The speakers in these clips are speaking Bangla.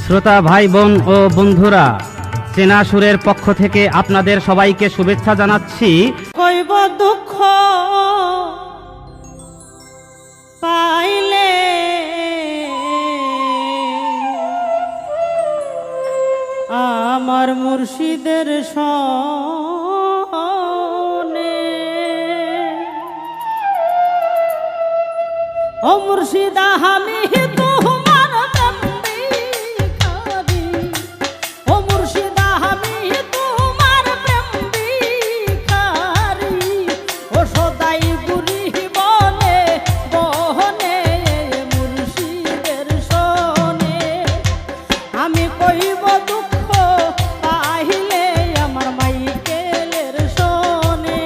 শ্রোতা ভাই বোন ও বন্ধুরা, চেনা সুরের পক্ষ থেকে আপনাদের সবাইকে শুভেচ্ছা জানাচ্ছি। কইব দুঃখ পাইলে আমার মুর্শিদের সনে, ও মুর্শিদা আমি তোমার প্রেম ভিখারি, ও মুর্শিদা আমি তোমার প্রেম ভিখারি, ও সদাই গুরি বনে বনে মুর্শিদের সনে। আমি কইব দুঃখ পাইলে আমার মাইকেলের সনে।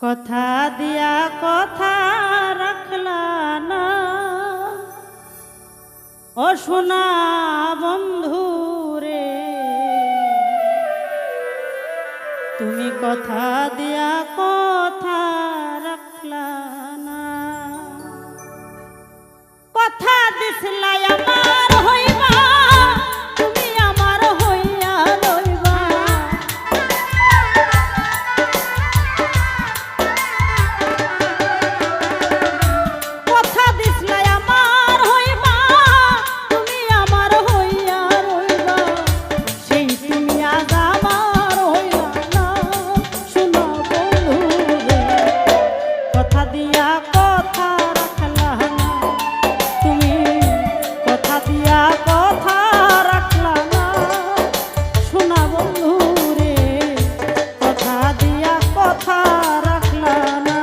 কথা দিয়া কথা রাখলা না, ও সোনা বন্ধু রে। তুমি কথা দিয়া কথা রাখলা না, কথা দিছিলাই আমার হইবা, তুমি আমার হইয়া রইবা। কথা দিছিলাই আমার হইবা, তুমি আমার হইয়া রইবা। সেই তুমি আজ আমার হইলা না, শোনো বন্ধু রে। কথা দিয়া কথা রাখলা না, তুমি কথা দিয়া কথা রাখলা না, শোনা বন্ধু রে। কথা দিয়া কথা রাখলা না।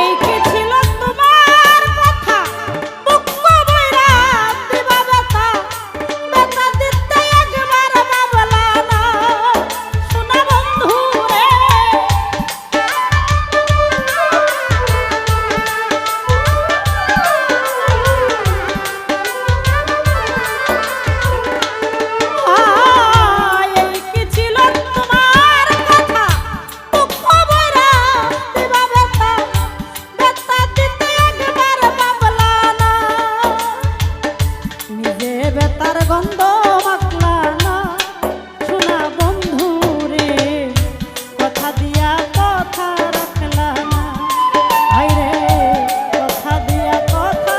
এই কি ছিল তোমার কথা, দুঃখ বইরা দিবা ব্যথা, ব্যথা দিতে একবার ভাবলা না, শোনা বন্ধু রে। এই কি ছিল তোমার কথা, দুঃখ বইরা দিবা ব্যথা, ব্যথা দিতে একবার ভাবলা না, নিজে ব্যথার গন্ধ মাখলা না, শোনা বন্ধু রে। কথা দিয়া কথা রাখলা না, হায়রে কথা দিয়া কথা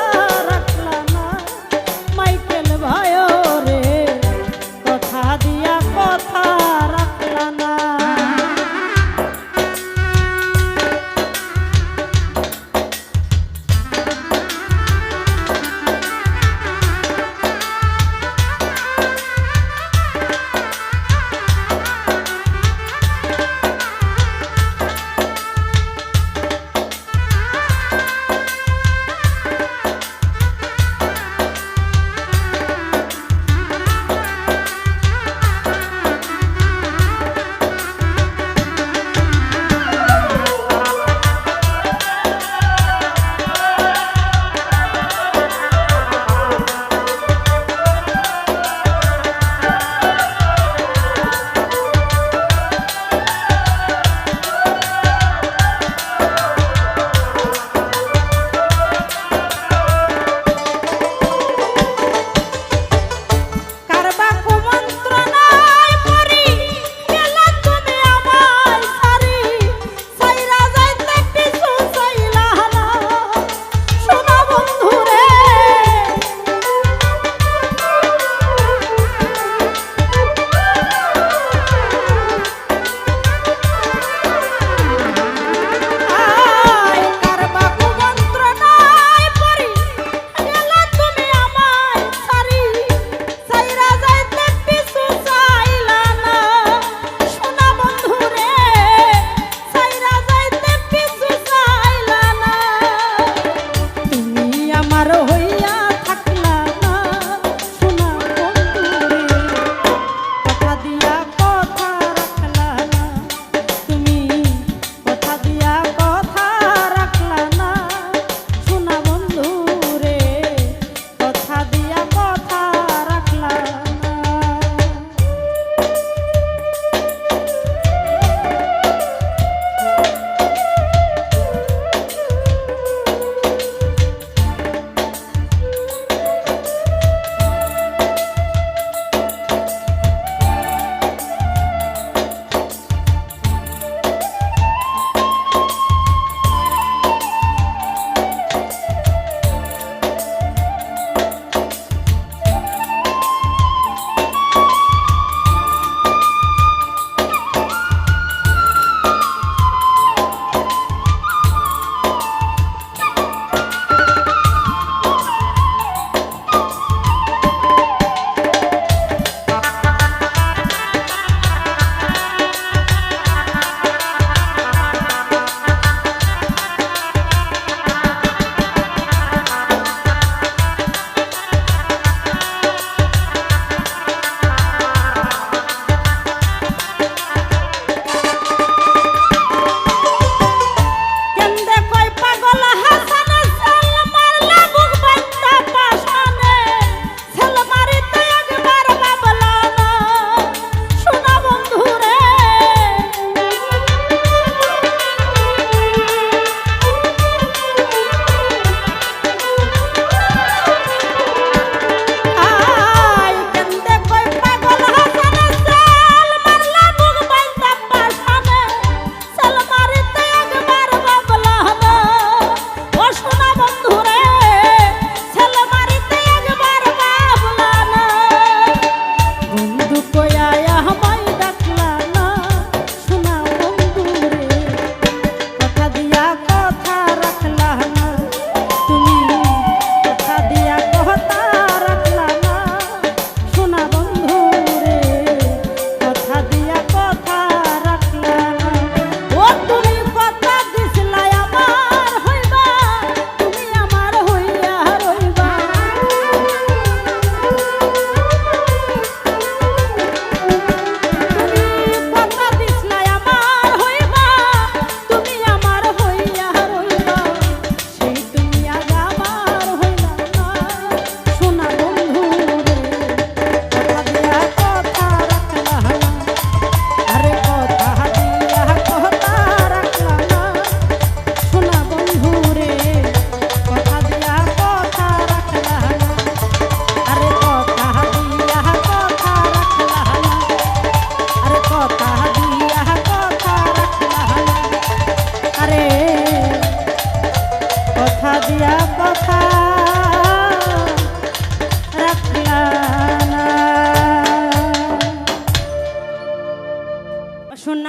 রাখলা না, মাইকেল ভাই রে। কথা দিয়া কথা রাখলা না।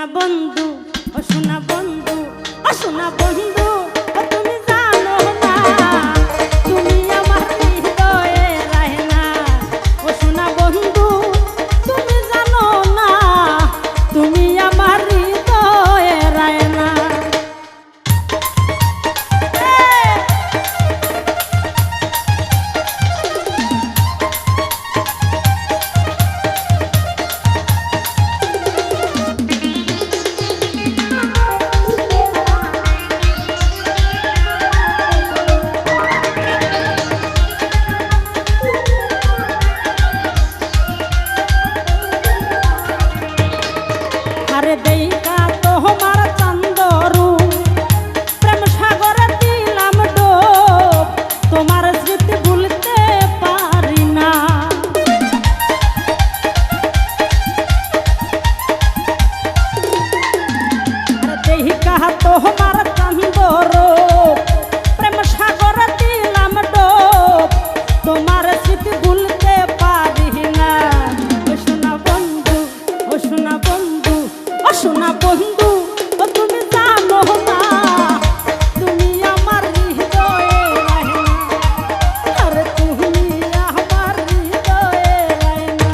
শোনা বন্ধু, ও শোনা বন্ধু, ও শোনা বন্ধু, ও তুমি জানো না তুমি আমার হৃদয়ে রায়না। ও শোনা বন্ধু, তুমি জানো না তুমি আমার হৃদয়ে রায়না। আরে দেইকা তোমার চান্দরু প্রেম সাগরে দিলাম ডোব, তোমার স্মৃতি ভুলতে পারি না। আরে দেইকা তোমার চান্দরু প্রেম সাগরে দিলাম ডোব, তোমার স্মৃতি ভুলতে পারি না। ও শোনা বন্ধু, ও শোনা বন্ধু, ও শোনা বন্ধু, ও তুমি জানো না তুমি আমার হৃদয়ে রায়না। আরে তুমি আমার হৃদয়ে রায়না।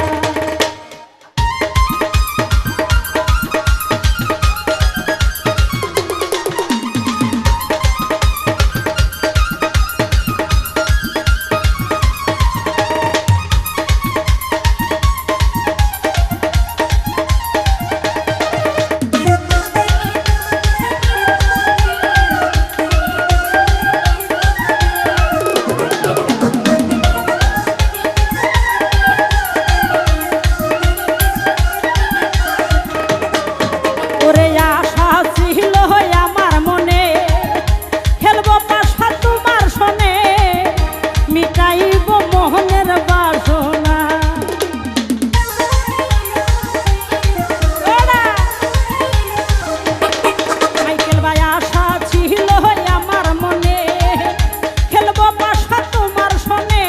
ওরে আশা ছিল আমার মনে, খেলবো পাশা তোমার সনে, মিটাইব মোহনের বাসনা। সাইকেল ভাই আশা ছিল আমার মনে, খেলবো পাশা তোমার সনে,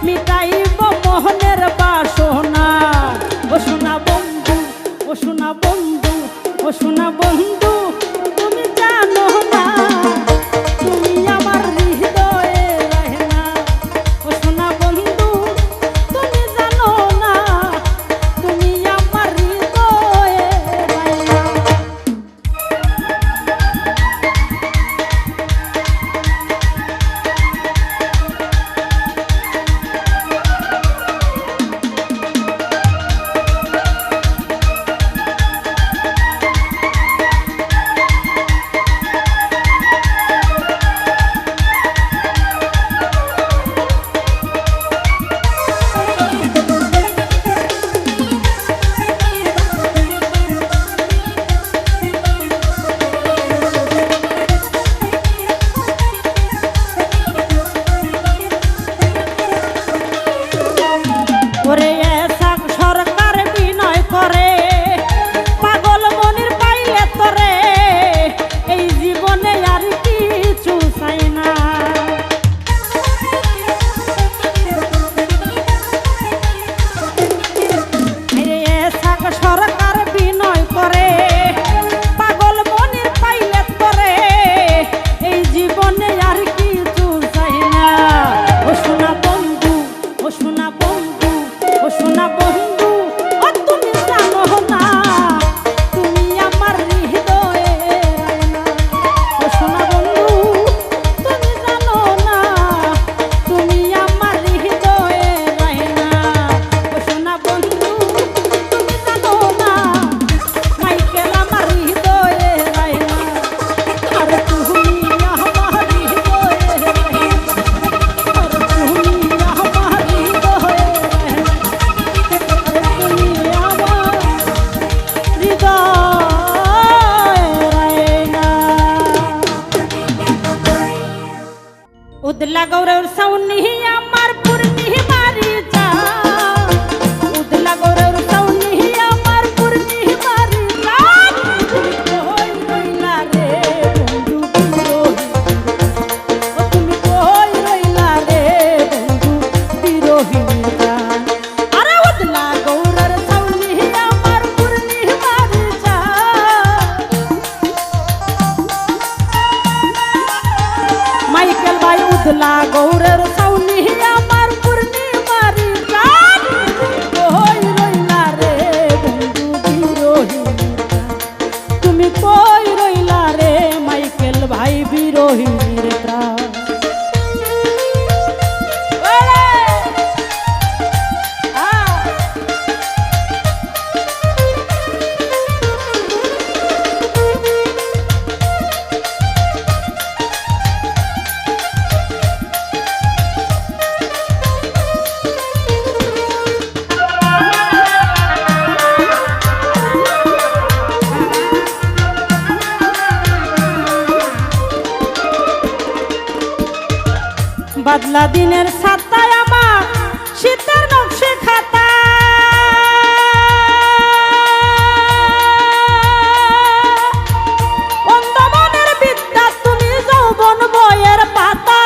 মিটাইব মোহনের বাসনা। ও শোনা বন্ধু, ও শোনা বন্ধু, ও শোনা বন্ধু, তুমি জানো না তুমি আমার হৃদয়ে রায়না। ও শোনা বন্ধু, তুমি জানো না তুমি আমার হৃদয়ে রায়না। ওরে এসাক সরকার বিনয় করে, পাগল মনির পাইলে তরে, এই জীবনে আর কিছু চাই না। আরে এসাক সরকার বিনয় করে, পাগল মনির পাইলে তরে, এই জীবনে আর কিছু চাই না। ও শোনা বন্ধু, ও শোনা বন্ধু, ও শোনা বন্ধু, ও তুমি জানো না তুমি আমার হৃদয়ে রায়না। ও শোনা বন্ধু, তুমি জানো না তুমি আমার হৃদয়ে রায়না। ও শোনা বন্ধু, তুমি জানো না মাইকেল আমার হৃদয়ে রায়না। আরে তুমি আমার হৃদয়ে রায়না। আরে তুমি আমার হৃদয়ে রায়না। বদলা দিনের ছাতায় আমার শীতের নকশে খাতা অন্ধমনের বিদ্যা তুমি যৌবন বইয়ের পাতা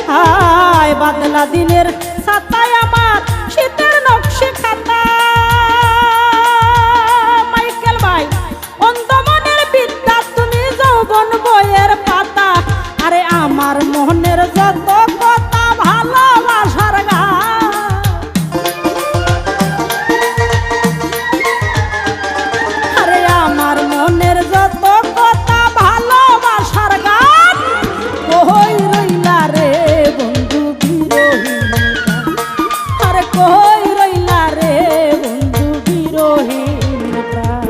হায় বদলা দিনের ছাতায় আমার শীতের নকশে খাতা মাইকেল ভাই অন্ধমনের বিদ্যা তুমি যৌবন বইয়ের পাতা আরে আমার মনের যত কথা ভালোবাসার গান আরে আমার মনের যত কথা ভালোবাসার গান কই রইলা রে বন্ধু বিরহীন আরে কই রইলা রে বন্ধু বিরহীন প্রাণ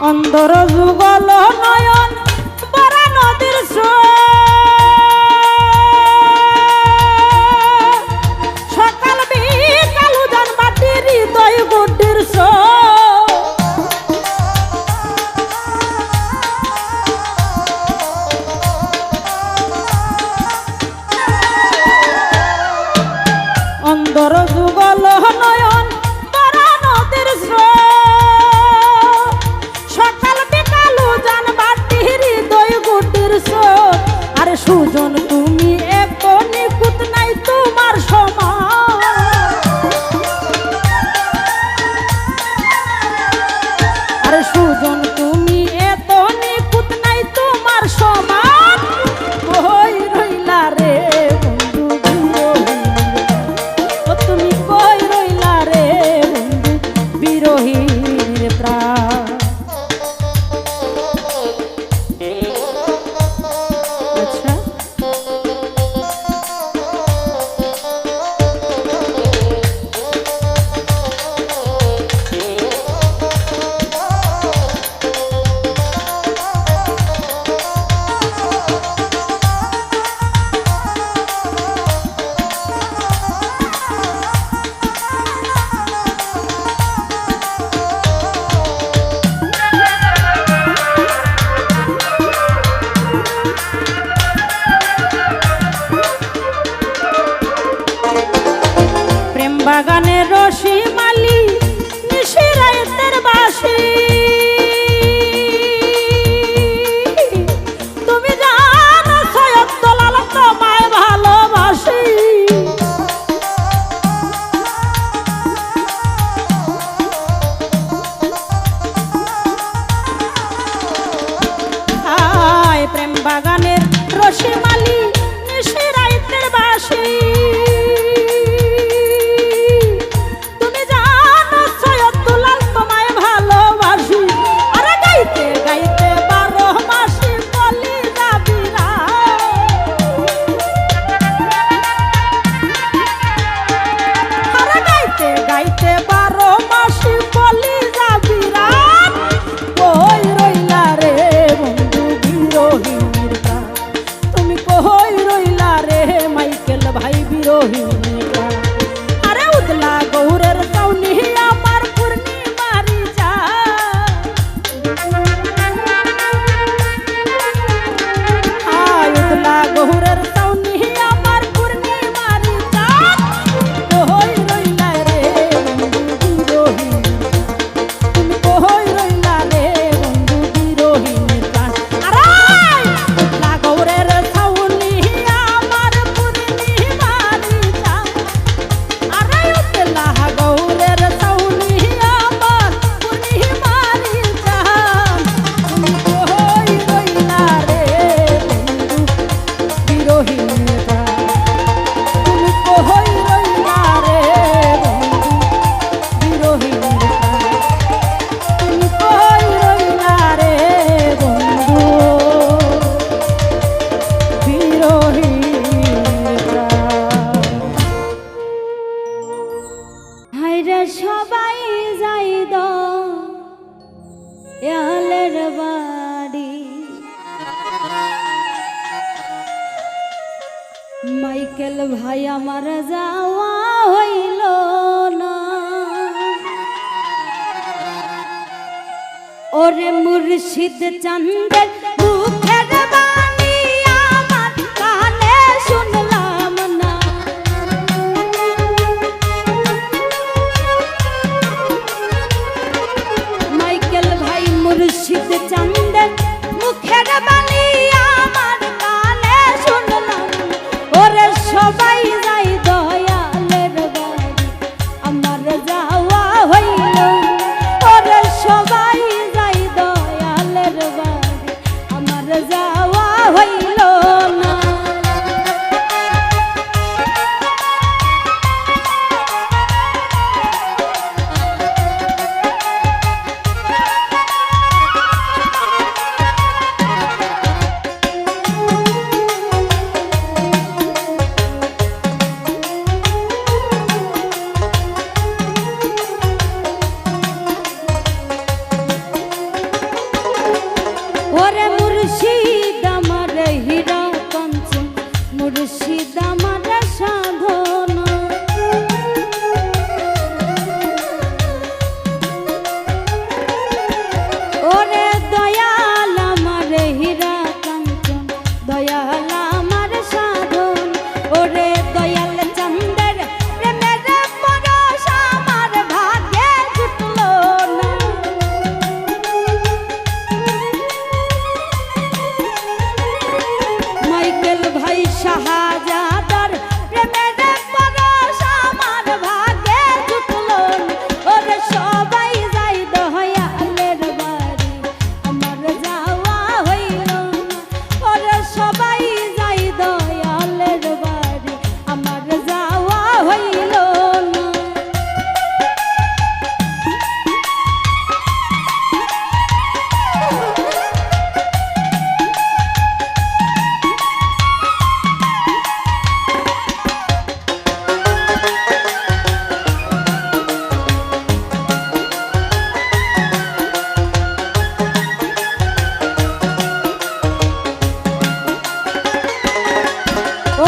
অন্ধর যুগল নয়ন বরা নদীর সকাল বিকাল উজান বাটি হৃদয় গুটির অন্ধর যুগল নয়ন বরা নদীর সকাল বিকাল উজান বাটি হৃদয় গুটির আরে সুজন তুমি এত নিকুত নাই তোমার সমান আরে সুজন তুমি এত নিকুত নাই তোমার সমান কই রইলা রে বন্ধু বিরহীন ও তুমি কই রইলা রে বন্ধু বিরহীন প্রাণ আচ্ছা প্রেম বাগানের রশি মালি নিশিরাতের বাসি তুমি জানো সৈয়দ দলাল তোমায় ভালোবাসি হায় প্রেম বাগানের রশি মালি নিশিরাতের বাসি গাইতে 12 মাসি বলি যাবি রাত কই রইলা রে বন্ধু বিরহীন প্রাণ তুমি কই রইলা রে মাইকেল ভাই বিরহীন প্রাণ আরে উদলা গৌরের সাউনি আমার পূর্ণিমারি যা হায় উদলা গৌরের সাউনি আমার পূর্ণিমারি যা কই রইলা রে বন্ধু বিরহীন তুমি কই রইলা রে বন্ধু বিরহীন প্রাণ আরে উদলা গৌরের সাউনি আমার পূর্ণিমারি যা মাইকেল ভাই আমার যাওয়া হইল না, ওরে মুর্শিদ চান্দের মুখের বাণী আমার কানে শুনলাম না। মাইকেল ভাই মুর্শিদ চান্দের মুখের বাণী আমার কানে শুনলাম, ওরে সবাই যাই দয়ালের বাড়ি আমার যাওয়া হইল, ওরে সবাই যাই দয়ালের বাড়ি আমার যাওয়া হইল না। ওরে মুর্শিদ আমার হীরা কাঞ্চন, মুর্শিদ আমার সাধনা, ওরে দয়াল আমার হীরা কাঞ্চন, দয়াল আমার সাধন, ওরে দয়াল চন্দের প্রেমের পরশ আমার ভাগ্যে জুটল না। মাইকেল ভাই শাহজাদার প্রেমের পরশ আমার ভাগ্যে জুটল, ওরে সবাই যাই দয়ালের বাড়ি আমার যাওয়া হইল না, ওরে সবাই যাই দয়ালের বাড়ি আমার যাওয়া হইল না।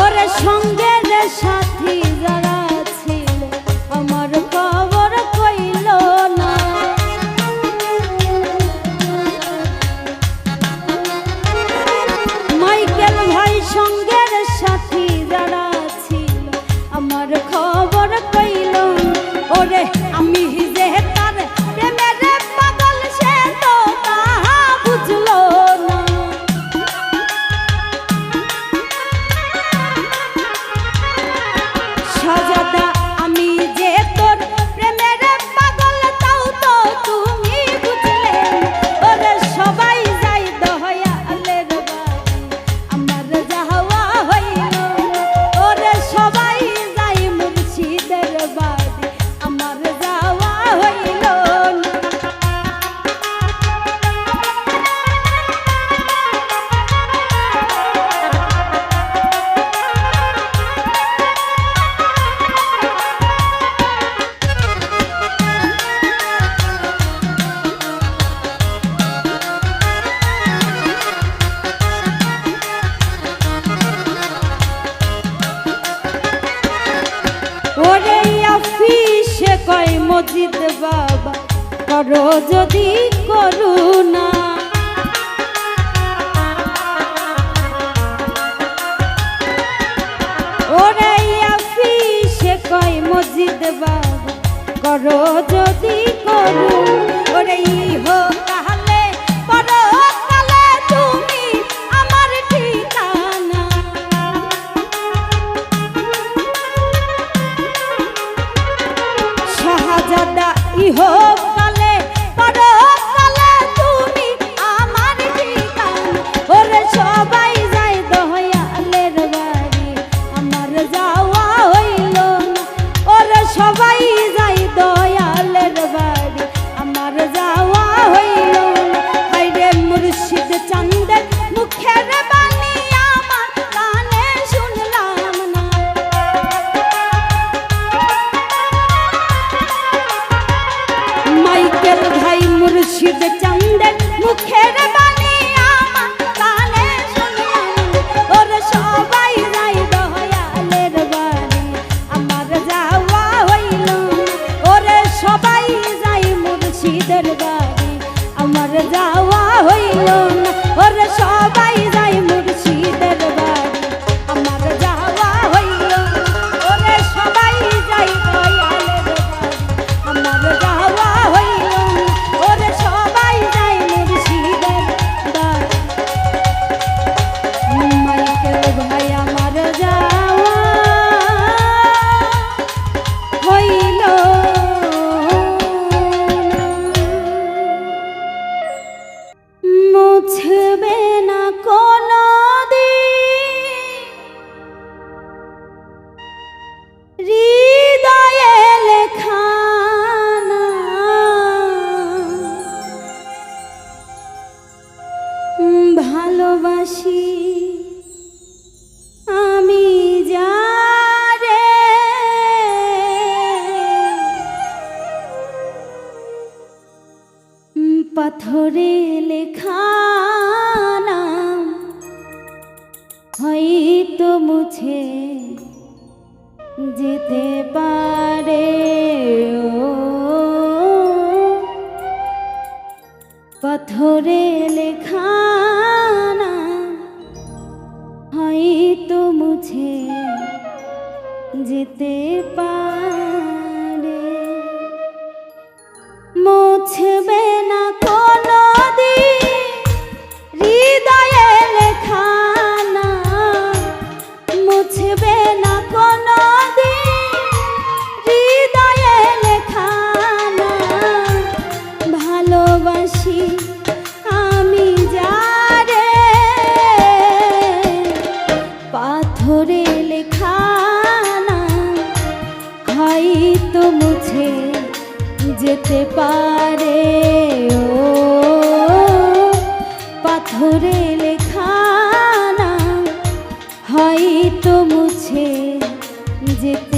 ওরে সঙ্গের সাথী যারা ছিল আমার খবর কইল না, মাইকেল ভাই সঙ্গের সাথী যারা ছিল আমার খবর কইল, ওরে আমি যে তার প্রেমের পাগল সে তো তাহা বুঝলো না। শাহজাদা আমি যে তোর প্রেমের পাগল তাও তো তুমি বুঝলে, ওরে সবাই যাই দয়ালের বাড়ি আমার যাওয়া হইল, ওরে সবাই যাই মুর্শিদের বাড়ি আমার যাওয়া হইল না। ওরে আফিসে কয় মজিদ বাবা করো যদি করুণা, ওরে আফিসে কয় মজিদ বাবা করো যদি করুণা, ওরে ইহো তাহলে পরকালে তুমি আমার ঠিকানা। শাহজাদা ইহো কালে পরকালে তুমি আমার ঠিকানা, ওরে সবাই যাই দয়ালের বাড়ি আমার যাওয়া হইল না, ওরে সবাই যাই দয়ালের বাড়ি আমার যাওয়া হইল পাথরে লেখা নাম হয়তো মুছে যেতে পারে, ও পাথরে লেখা নাম হয়তো মুছে যেতে পারে, মুছবে না কোনো দিন হৃদয়ে লেখা নাম, মুছবে না কোনো দিন হৃদয়ে লেখা নাম। ভালোবাসি আমি যারে পাথরে লেখা নাম হয়তো মুছে যেতে পারে, ও পাথরে লেখা নাম হয়তো মুছে যেতে